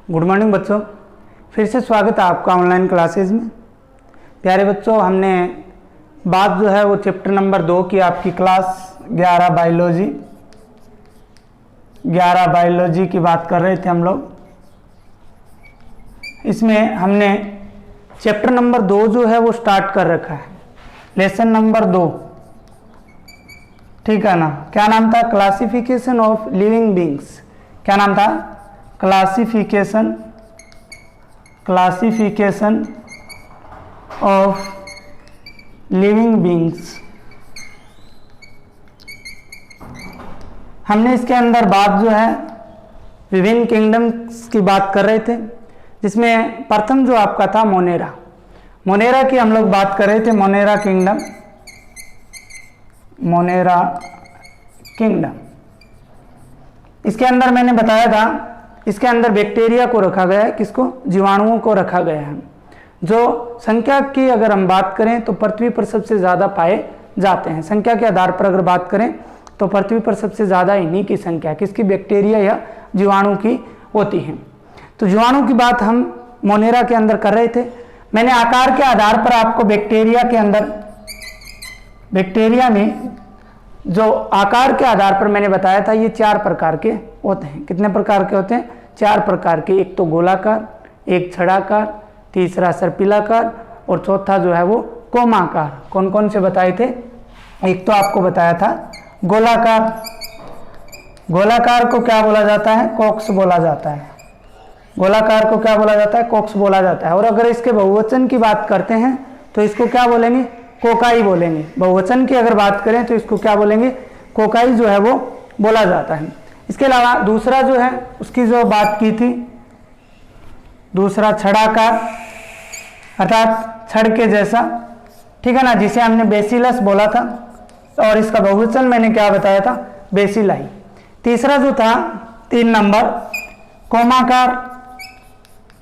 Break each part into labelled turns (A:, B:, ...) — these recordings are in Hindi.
A: गुड मॉर्निंग बच्चों, फिर से स्वागत है आपका ऑनलाइन क्लासेज में। प्यारे बच्चों, हमने बात जो है वो चैप्टर नंबर 2 की आपकी क्लास 11 बायोलॉजी की बात कर रहे थे हम लोग। इसमें हमने चैप्टर नंबर 2 जो है वो स्टार्ट कर रखा है, लेसन नंबर 2, ठीक है ना। क्या नाम था? Classification of living beings. क्या नाम था? Classification of living beings. हमने इसके अंदर बात जो है विभिन्न किंगडम्स की बात कर रहे थे, जिसमें प्रथम जो आपका था मोनेरा की हम लोग बात कर रहे थे। मोनेरा किंगडम इसके अंदर मैंने बताया था, इसके अंदर बैक्टीरिया को रखा गया है। किसको? जीवाणुओं को रखा गया है, जो संख्या की अगर हम बात करें तो पृथ्वी पर सबसे ज़्यादा पाए जाते हैं। संख्या के आधार पर अगर बात करें तो पृथ्वी पर सबसे ज़्यादा इन्हीं की संख्या किसकी? बैक्टीरिया या जीवाणु की होती है। तो जीवाणु की बात हम मोनेरा के अंदर कर रहे थे। मैंने आकार के आधार पर आपको बैक्टीरिया में जो आकार के आधार पर मैंने बताया था, ये 4 प्रकार के होते हैं। कितने प्रकार के होते हैं? 4 प्रकार के। एक तो गोलाकार, एक छड़ाकार, तीसरा सर्पिलाकार और चौथा जो है वो कोमाकार। कौन कौन से बताए थे? एक तो आपको बताया था गोलाकार। गोलाकार को क्या बोला जाता है? कॉक्स बोला जाता है। गोलाकार को क्या बोला जाता है? कॉक्स बोला जाता है। और अगर इसके बहुवचन की बात करते हैं तो इसको क्या बोलेंगे? कोकाई बोलेंगे। बहुवचन की अगर बात करें तो इसको क्या बोलेंगे? कोकाई जो है वो बोला जाता है। इसके अलावा दूसरा जो है उसकी जो बात की थी, दूसरा छड़ाकार अर्थात छड़ के जैसा, ठीक है ना, जिसे हमने बेसिलस बोला था। और इसका बहुवचन मैंने क्या बताया था? बेसिलाई। तीसरा जो था 3 नंबर कोमाकार,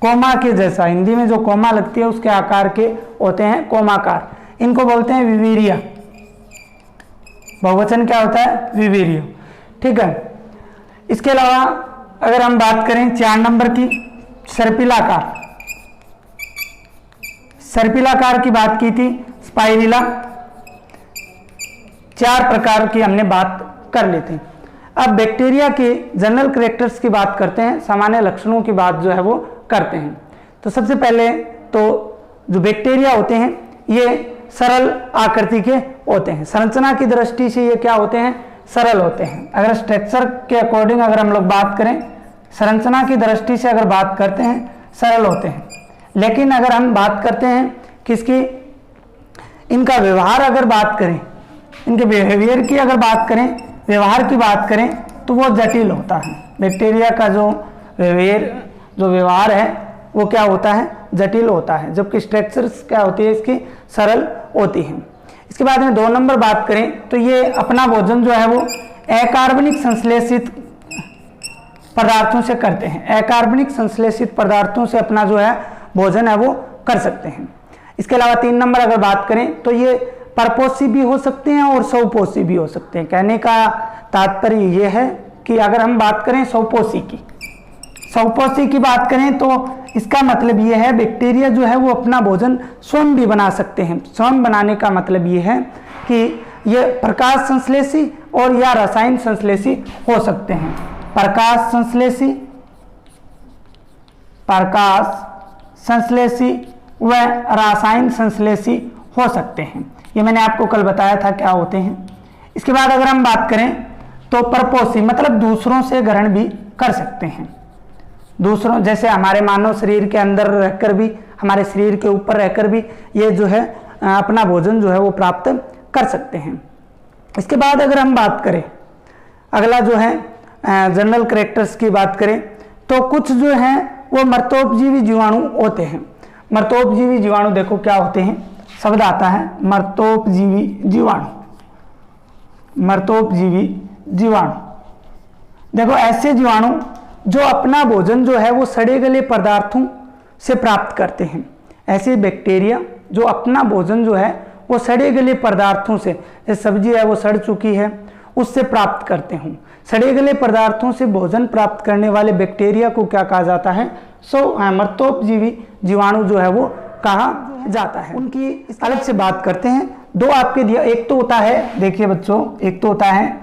A: कोमा के जैसा, हिंदी में जो कोमा लगती है उसके आकार के होते हैं कोमाकार। इनको बोलते हैं विवीरिया। बहुवचन क्या होता है? विवीरियो, ठीक है। इसके अलावा अगर हम बात करें 4 नंबर की, सर्पिलाकार की बात की थी, स्पाइरिला। 4 प्रकार की हमने बात कर ली थी। अब बैक्टीरिया के जनरल कैरेक्टर्स की बात करते हैं, सामान्य लक्षणों की बात जो है वो करते हैं। तो सबसे पहले तो जो बैक्टीरिया होते हैं ये सरल आकृति के होते हैं। संरचना की दृष्टि से ये क्या होते हैं? सरल होते हैं। अगर स्ट्रक्चर के अकॉर्डिंग अगर हम लोग बात करें, संरचना की दृष्टि से अगर बात करते हैं, सरल होते हैं। लेकिन अगर हम बात करते हैं किसकी? इनका व्यवहार अगर बात करें, इनके बिहेवियर की अगर बात करें, व्यवहार की बात करें, तो वो जटिल होता है। बैक्टीरिया का जो व्यवहार है वो क्या होता है? जटिल होता है, जबकि स्ट्रक्चर्स क्या होती है इसकी? सरल होती है। इसके बाद में 2 नंबर बात करें तो ये अपना भोजन जो है वो अकार्बनिक संश्लेषित पदार्थों से करते हैं। अकार्बनिक संश्लेषित पदार्थों से अपना जो है भोजन है वो कर सकते हैं। इसके अलावा 3 नंबर अगर बात करें तो ये परपोषी भी हो सकते हैं और स्वपोषी भी हो सकते हैं। कहने का तात्पर्य ये है कि अगर हम बात करें स्वपोषी की बात करें तो इसका मतलब ये है बैक्टीरिया जो है वो अपना भोजन स्वयं भी बना सकते हैं। स्वयं बनाने का मतलब ये है कि ये प्रकाश संश्लेषी और या रसायन संश्लेषी हो सकते हैं। प्रकाश संश्लेषी व रसायन संश्लेषी हो सकते हैं। ये मैंने आपको कल बताया था क्या होते हैं। इसके बाद अगर हम बात करें तो परपोषी मतलब दूसरों से ग्रहण भी कर सकते हैं। दूसरों जैसे हमारे मानव शरीर के अंदर रहकर भी, हमारे शरीर के ऊपर रहकर भी ये जो है अपना भोजन जो है वो प्राप्त कर सकते हैं। इसके बाद अगर हम बात करें, अगला जो है जनरल कैरेक्टर्स की बात करें तो कुछ जो है वो मर्तोपजीवी जीवाणु होते हैं। मर्तोपजीवी जीवाणु देखो क्या होते हैं, शब्द आता है मर्तोपजीवी जीवाणु। देखो ऐसे जीवाणु जो अपना भोजन जो है वो सड़े गले पदार्थों से प्राप्त करते हैं। ऐसे बैक्टीरिया जो अपना भोजन जो है वो सड़े गले पदार्थों से, जैसे सब्जी है वो सड़ चुकी है उससे प्राप्त करते हों। सड़े गले पदार्थों से भोजन प्राप्त करने वाले बैक्टीरिया को क्या कहा जाता है? मृतोपजीवी जीवाणु जो है वो कहा जाता है। उनकी अलग से बात करते हैं। दो आपके दिया, एक तो होता है, देखिए बच्चों, एक तो होता है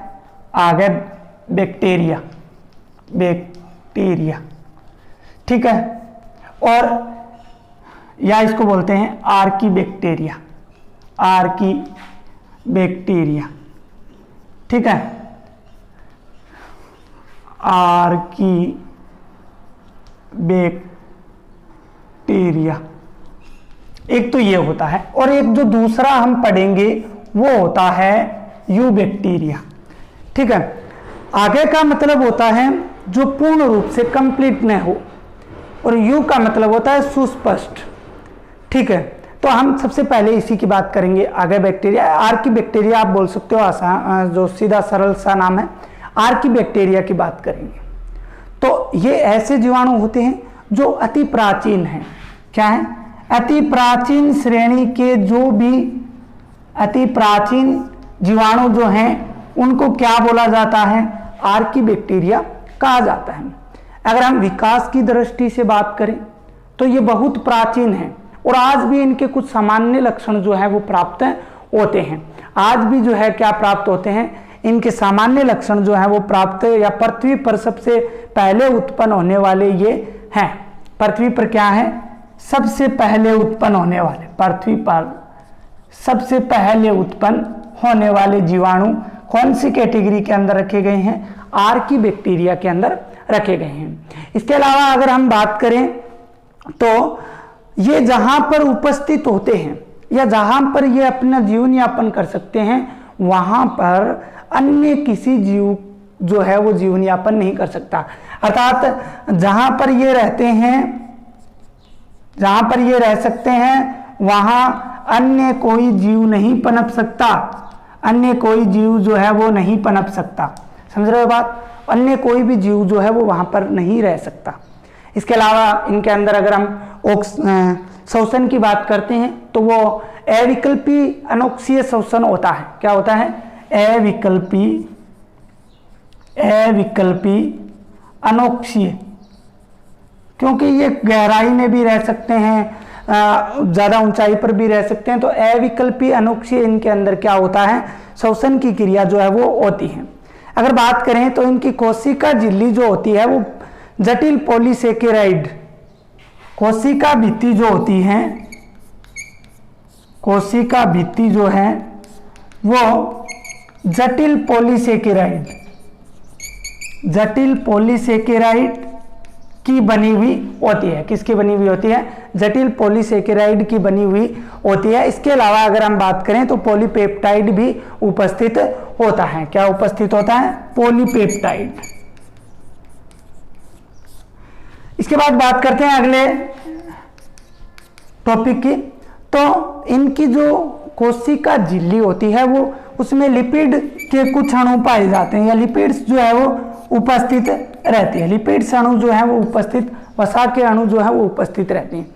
A: आगे बैक्टीरिया, ठीक है, और या इसको बोलते हैं आर्कीबैक्टीरिया, ठीक है, आर्कीबैक्टीरिया। एक तो ये होता है, और एक जो दूसरा हम पढ़ेंगे वो होता है यूबैक्टीरिया, ठीक है। आगे का मतलब होता है जो पूर्ण रूप से कंप्लीट न हो, और यू का मतलब होता है सुस्पष्ट, ठीक है। तो हम सबसे पहले इसी की बात करेंगे, आगे बैक्टीरिया, आर्कीबैक्टीरिया आप बोल सकते हो, आसान जो सीधा सरल सा नाम है, आर्कीबैक्टीरिया की बात करेंगे। तो ये ऐसे जीवाणु होते हैं जो अति प्राचीन हैं। क्या है? अति प्राचीन श्रेणी के जो भी अति प्राचीन जीवाणु जो हैं उनको क्या बोला जाता है? आर्कीबैक्टीरिया कहा जाता है। अगर हम विकास की दृष्टि से बात करें तो ये बहुत प्राचीन है, और आज भी इनके कुछ सामान्य लक्षण जो है वो प्राप्त होते हैं। आज भी जो है क्या प्राप्त होते हैं? इनके सामान्य लक्षण जो है वो प्राप्त, या पृथ्वी पर सबसे पहले उत्पन्न होने वाले ये हैं। पृथ्वी पर क्या है? सबसे पहले उत्पन्न होने वाले, पृथ्वी पर सबसे पहले उत्पन्न होने वाले जीवाणु कौन सी कैटेगरी के अंदर रखे गए हैं? आर्कीबैक्टीरिया के अंदर रखे गए हैं। इसके अलावा अगर हम बात करें तो ये जहां पर उपस्थित होते हैं या जहां पर ये अपना जीवन यापन कर सकते हैं, वहां पर अन्य किसी जीव जो है वो जीवन यापन नहीं कर सकता। अर्थात जहां पर ये रहते हैं, जहां पर ये रह सकते हैं, वहां अन्य कोई जीव नहीं पनप सकता, अन्य कोई जीव जो है वो नहीं पनप सकता। समझ रहे हो बात? अन्य कोई भी जीव जो है वो वहां पर नहीं रह सकता। इसके अलावा इनके अंदर अगर हम श्वसन की बात करते हैं तो वो अविकल्पी अनोक्सीय श्वसन होता है। क्या होता है? अविकल्पी अनोक्सीय, क्योंकि ये गहराई में भी रह सकते हैं, ज़्यादा ऊंचाई पर भी रह सकते हैं। तो अविकल्पी अनोक्सीय इनके अंदर क्या होता है? श्वसन की क्रिया जो है वो होती है। अगर बात करें तो इनकी कोशिका झिल्ली जो होती है वो जटिल पॉलीसेकेराइड, कोशिका भित्ति जो होती है, कोशिका भित्ति जो है वो जटिल पॉलीसेकेराइड की बनी हुई होती है। किसकी बनी हुई होती है? जटिल पॉलीसेकेराइड की बनी हुई होती है। इसके अलावा अगर हम बात करें तो पॉलीपेप्टाइड भी उपस्थित होता है। क्या उपस्थित होता है? पॉलीपेप्टाइड। इसके बाद बात करते हैं अगले टॉपिक की। तो इनकी जो कोशिका झिल्ली होती है वो उसमें लिपिड के कुछ अणु पाए जाते हैं, या लिपिड्स जो है वो उपस्थित रहती है। लिपिड्स अणु जो है वो उपस्थित, वसा के अणु जो है वो उपस्थित रहते हैं।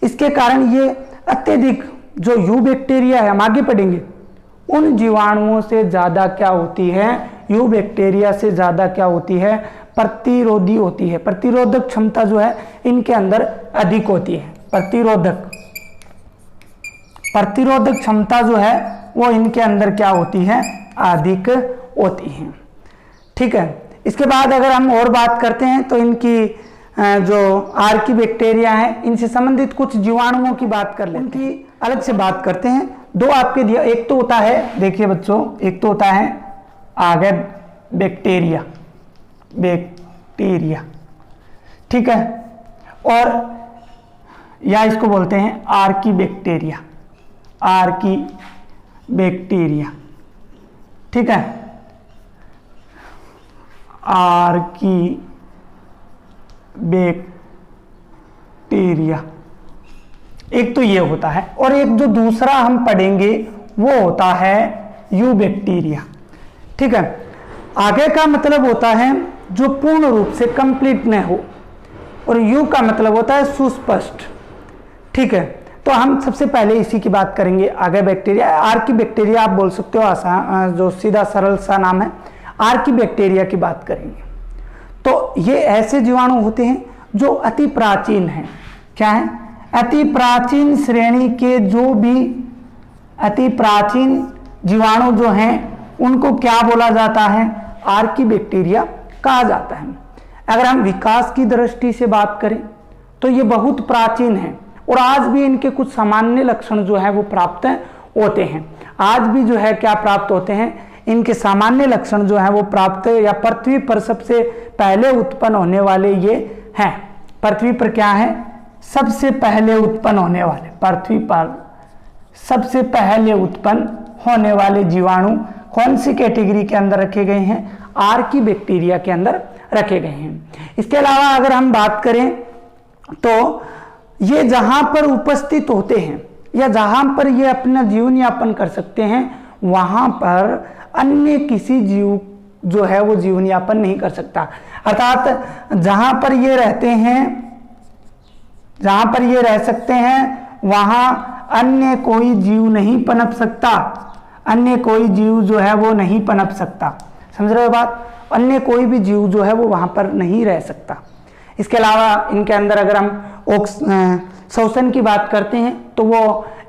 A: इसके कारण ये अत्यधिक जो यूबैक्टीरिया है, हम आगे पढ़ेंगे, उन जीवाणुओं से ज्यादा क्या होती है? यूबैक्टीरिया से ज्यादा क्या होती है? प्रतिरोधी होती है। प्रतिरोधक क्षमता जो है इनके अंदर अधिक होती है। प्रतिरोधक क्षमता जो है वो इनके अंदर क्या होती है? अधिक होती है। ठीक है। इसके बाद अगर हम और बात करते हैं तो इनकी जो आर्कीबैक्टीरिया है, इनसे संबंधित कुछ जीवाणुओं की बात कर लेते हैं। उनकी अलग से बात करते हैं। दो आपके दिया, एक तो होता है, देखिए बच्चों, एक तो होता है आगे बैक्टीरिया, ठीक है, और या इसको बोलते हैं आर्कीबैक्टीरिया, ठीक है, आर्कीबैक्टीरिया। एक तो ये होता है, और एक जो दूसरा हम पढ़ेंगे वो होता है यूबैक्टीरिया। ठीक है। आगे का मतलब होता है जो पूर्ण रूप से कंप्लीट न हो, और यू का मतलब होता है सुस्पष्ट। ठीक है। तो हम सबसे पहले इसी की बात करेंगे, आगे बैक्टीरिया, आर्कीबैक्टीरिया आप बोल सकते हो, आसान जो सीधा सरल सा नाम है, आर्कीबैक्टीरिया की बात करेंगे। तो ये ऐसे जीवाणु होते हैं जो अति प्राचीन है, क्या है, अति प्राचीन श्रेणी के जो भी अति प्राचीन जीवाणु जो हैं उनको क्या बोला जाता है, आर्कीबैक्टीरिया कहा जाता है। अगर हम विकास की दृष्टि से बात करें तो ये बहुत प्राचीन है और आज भी इनके कुछ सामान्य लक्षण जो है वो प्राप्त होते हैं। आज भी जो है क्या प्राप्त होते हैं, इनके सामान्य लक्षण जो है वो प्राप्त, या पृथ्वी पर सबसे पहले उत्पन्न होने वाले ये हैं। पृथ्वी पर क्या है, सबसे पहले उत्पन्न होने वाले, पृथ्वी पर सबसे पहले उत्पन्न होने वाले जीवाणु कौन सी कैटेगरी के अंदर रखे गए हैं, आर्कीबैक्टीरिया के अंदर रखे गए हैं। इसके अलावा अगर हम बात करें तो ये जहां पर उपस्थित होते हैं या जहां पर ये अपना जीवन यापन कर सकते हैं वहां पर अन्य किसी जीव जो है वो जीवन यापन नहीं कर सकता। अर्थात जहां पर ये रहते हैं, जहां पर ये रह सकते हैं वहां अन्य कोई जीव नहीं पनप सकता, अन्य कोई जीव जो है वो नहीं पनप सकता। समझ रहे हो बात, अन्य कोई भी जीव जो है वो वहां पर नहीं रह सकता। इसके अलावा इनके अंदर अगर हम श्वसन की बात करते हैं तो वो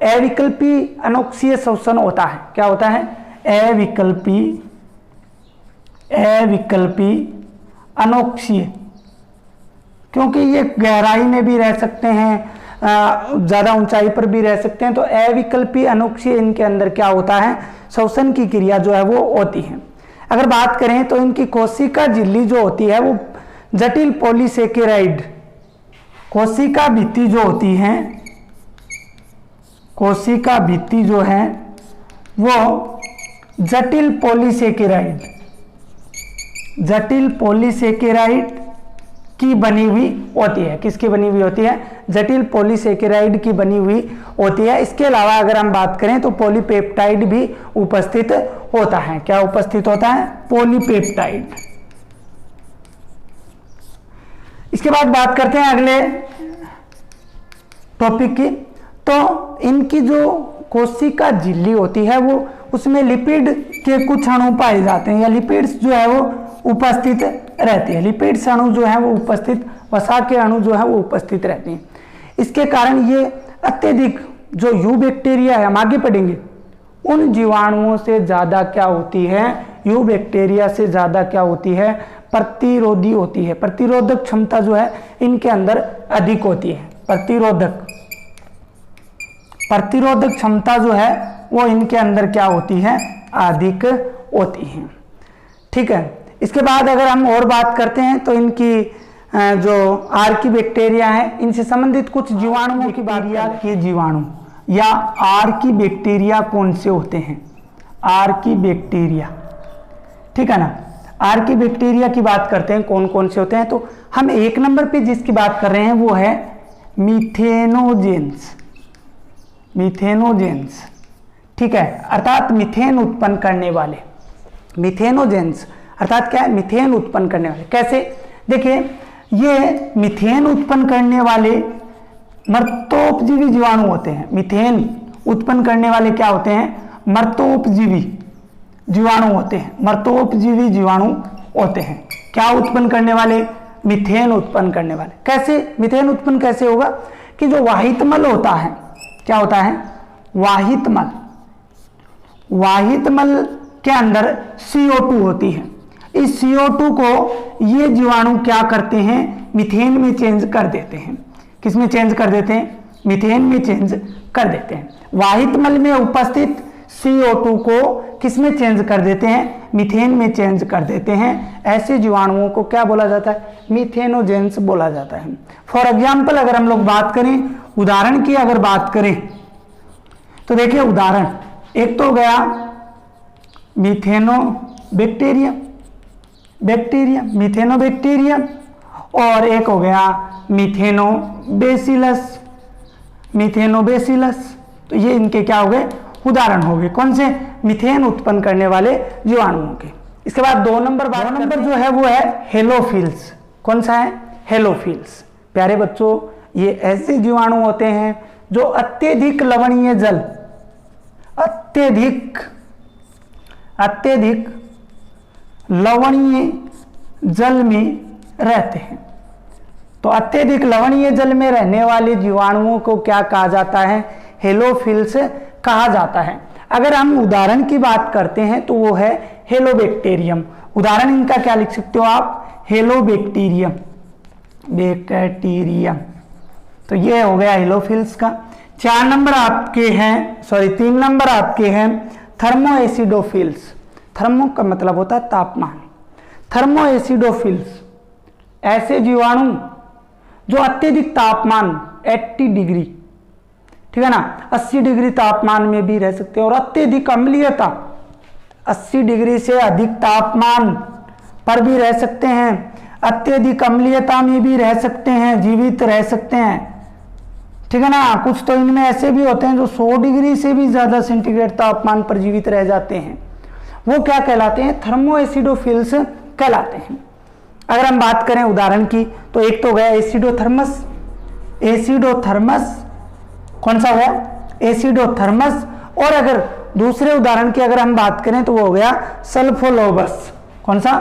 A: अविकल्पी अनोक्सीय श्वसन होता है। क्या होता है, अविकल्पी अनोक्सीय, क्योंकि ये गहराई में भी रह सकते हैं, ज़्यादा ऊंचाई पर भी रह सकते हैं, तो अविकल्पी अनोक्सीय इनके अंदर क्या होता है, श्वसन की क्रिया जो है वो होती है। अगर बात करें तो इनकी कोशिका झिल्ली जो होती है वो जटिल पॉलीसेकेराइड, कोशिका भित्ति जो होती है, कोशिका भित्ति जो है वो जटिल पॉलीसेकेराइड की बनी हुई होती है। किसकी बनी हुई होती है, जटिल पॉलीसेकेराइड की बनी हुई होती है। इसके अलावा अगर हम बात करें तो पॉलीपेप्टाइड भी उपस्थित होता है। क्या उपस्थित होता है, पॉलीपेप्टाइड। इसके बाद बात करते हैं अगले टॉपिक की। तो इनकी जो कोशिका झिल्ली होती है वो उसमें लिपिड के कुछ अणु पाए जाते हैं, या लिपिड्स जो है वो उपस्थित रहते हैं। लिपिड्स अणु जो है वो उपस्थित, वसा के अणु जो है वो उपस्थित रहते हैं। इसके कारण ये अत्यधिक जो यू बैक्टीरिया है, हम आगे पढ़ेंगे, उन जीवाणुओं से ज़्यादा क्या होती है, यू बैक्टीरिया से ज़्यादा क्या होती है, प्रतिरोधी होती है। प्रतिरोधक क्षमता जो है इनके अंदर अधिक होती है। प्रतिरोधक क्षमता जो है वो इनके अंदर क्या होती है, अधिक होती है। ठीक है। इसके बाद अगर हम और बात करते हैं तो इनकी जो आर्कीबैक्टीरिया है, इनसे संबंधित कुछ जीवाणुओं की बात के जीवाणु या आर्कीबैक्टीरिया कौन से होते हैं, आर्कीबैक्टीरिया, ठीक है ना। आर्कीबैक्टीरिया की बात करते हैं कौन कौन से होते हैं, तो हम एक नंबर पे जिसकी बात कर रहे हैं वो है मीथेनोजेंस। ठीक है, अर्थात मीथेन उत्पन्न करने वाले। मीथेनोजेंस अर्थात क्या है, मीथेन उत्पन्न करने वाले। कैसे, देखिए ये मीथेन उत्पन्न करने वाले मर्तोपजीवी जीवाणु होते हैं। मीथेन उत्पन्न करने वाले क्या होते हैं, मर्तोपजीवी जीवाणु होते हैं। मर्तोपजीवी जीवाणु होते हैं। क्या उत्पन्न करने वाले, मीथेन उत्पन्न करने वाले। कैसे मीथेन उत्पन्न कैसे होगा कि जो वाहितमल होता है, क्या होता है, वाहितमल के अंदर CO2 होती है। इस CO2 को ये जीवाणु क्या करते हैं, मीथेन में चेंज कर देते हैं। किस में चेंज कर देते हैं, मीथेन में चेंज कर देते हैं। वाहितमल में उपस्थित CO2 को किस में चेंज कर देते हैं, मीथेन में चेंज कर देते हैं। ऐसे जीवाणुओं को क्या बोला जाता है, मीथेनोजेंस बोला जाता है। फॉर एग्जाम्पल अगर हम लोग बात करें, उदाहरण की अगर बात करें तो देखिए उदाहरण, एक तो गया मीथेनोबैक्टीरिया, मीथेनोबैक्टीरिया, और एक हो गया मीथेनोबैसिलस। तो ये इनके क्या हो गए, उदाहरण हो गए। कौन से, मीथेन उत्पन्न करने वाले जीवाणुओं के। इसके बाद 2 नंबर जो है वो है हेलोफिल्स। कौन सा है, हेलोफिल्स। प्यारे बच्चों, ये ऐसे जीवाणु होते हैं जो अत्यधिक लवणीय जल, अत्यधिक लवणीय जल में रहते हैं। तो अत्यधिक लवणीय जल में रहने वाले जीवाणुओं को क्या कहा जाता है? हेलोफिल्स कहा जाता है। अगर हम उदाहरण की बात करते हैं तो वो है हेलोबैक्टीरियम। उदाहरण इनका क्या लिख सकते हो आप? हेलोबैक्टीरियम, बैक्टीरियम। तो ये हो गया हेलोफिल्स का। 4 नंबर आपके हैं, 3 नंबर आपके हैं थर्मोएसिडोफिल्स। थर्मो का मतलब होता है तापमान। थर्मोएसिडोफिल्स ऐसे जीवाणु जो अत्यधिक तापमान 80 डिग्री, ठीक है ना, 80 डिग्री तापमान में भी रह सकते हैं और अत्यधिक अम्लीयता 80 डिग्री से अधिक तापमान पर भी रह सकते हैं, अत्यधिक अम्लीयता में भी रह सकते हैं, जीवित रह सकते हैं, ठीक है ना। कुछ तो इनमें ऐसे भी होते हैं जो 100 डिग्री से भी ज्यादा सेंटीग्रेड तापमान पर जीवित रह जाते हैं। वो क्या कहलाते हैं? थर्मोएसिडोफिल्स कहलाते हैं। अगर हम बात करें उदाहरण की तो एक तो गया एसिडोथर्मस। एसिडोथर्मस कौन सा हुआ? एसिडोथर्मस। और अगर दूसरे उदाहरण की अगर हम बात करें तो वो हो गया सल्फोलोबस। कौन सा?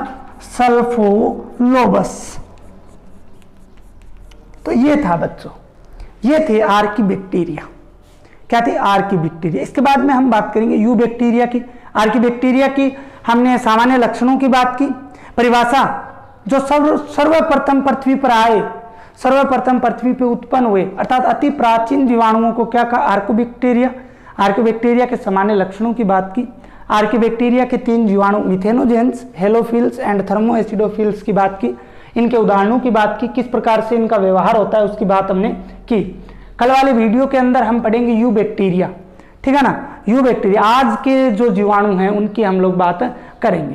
A: सल्फोलोबस। तो ये था बच्चों, ये थे आर्कीबैक्टीरिया। क्या थे? आर्कीबैक्टीरिया। इसके बाद में हम बात करेंगे यू बैक्टीरिया की। आर्कीबैक्टीरिया की हमने सामान्य लक्षणों की बात की। परिभाषा, जो सर्वप्रथम पृथ्वी पर आए, सर्वप्रथम पृथ्वी पर उत्पन्न हुए, अर्थात अति प्राचीन जीवाणुओं को क्या कहा? आर्कीबैक्टीरिया। आर्कीबैक्टीरिया के सामान्य लक्षणों की बात की। आर्कीबैक्टीरिया के 3 जीवाणु मिथेनोजेंस, हेलोफिल्स एंड थर्मोएसिडोफिल्स की बात की। इनके उदाहरणों की बात की, किस प्रकार से इनका व्यवहार होता है उसकी बात हमने की। कल वाले वीडियो के अंदर हम पढ़ेंगे यू बैक्टीरिया, ठीक है ना। यू बैक्टीरिया आज के जो जीवाणु हैं उनकी हम लोग बात करेंगे।